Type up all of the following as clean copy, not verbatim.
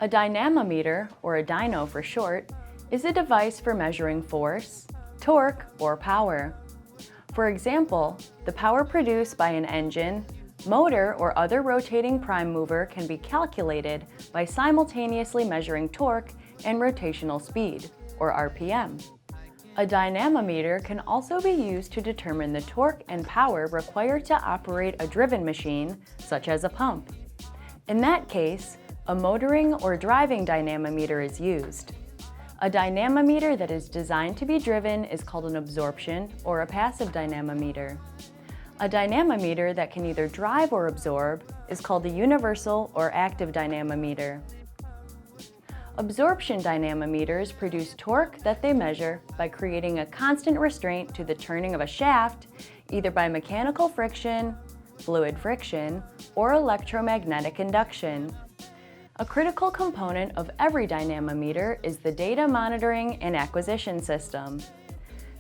A dynamometer, or a dyno for short, is a device for measuring force, torque, or power. For example, the power produced by an engine, motor, or other rotating prime mover can be calculated by simultaneously measuring torque and rotational speed, or RPM. A dynamometer can also be used to determine the torque and power required to operate a driven machine, such as a pump. In that case, a motoring or driving dynamometer is used. A dynamometer that is designed to be driven is called an absorption or a passive dynamometer. A dynamometer that can either drive or absorb is called a universal or active dynamometer. Absorption dynamometers produce torque that they measure by creating a constant restraint to the turning of a shaft, either by mechanical friction, fluid friction, or electromagnetic induction. A critical component of every dynamometer is the data monitoring and acquisition system.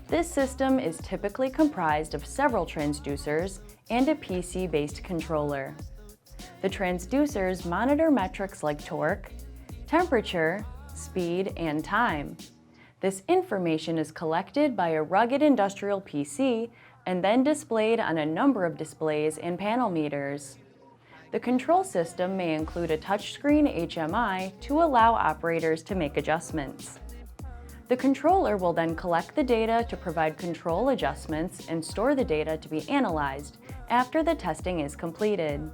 This system is typically comprised of several transducers and a PC-based controller. The transducers monitor metrics like torque, temperature, speed, and time. This information is collected by a rugged industrial PC and then displayed on a number of displays and panel meters. The control system may include a touchscreen HMI to allow operators to make adjustments. The controller will then collect the data to provide control adjustments and store the data to be analyzed after the testing is completed.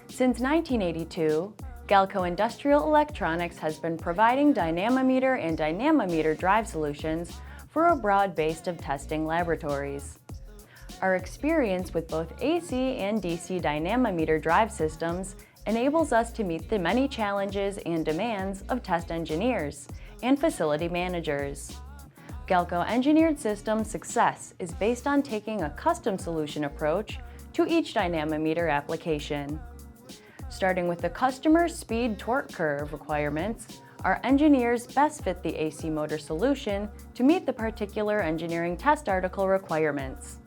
Since 1982, Galco Industrial Electronics has been providing dynamometer and dynamometer drive solutions for a broad base of testing laboratories. Our experience with both AC and DC dynamometer drive systems enables us to meet the many challenges and demands of test engineers and facility managers. Galco Engineered Systems' success is based on taking a custom solution approach to each dynamometer application. Starting with the customer's speed torque curve requirements, our engineers best fit the AC motor solution to meet the particular engineering test article requirements.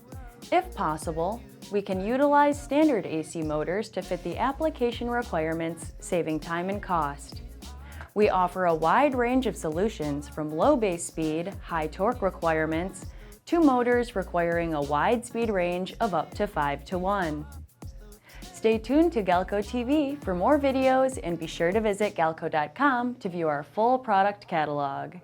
If possible, we can utilize standard AC motors to fit the application requirements, saving time and cost. We offer a wide range of solutions from low base speed, high torque requirements to motors requiring a wide speed range of up to 5:1. Stay tuned to Galco TV for more videos and be sure to visit galco.com to view our full product catalog.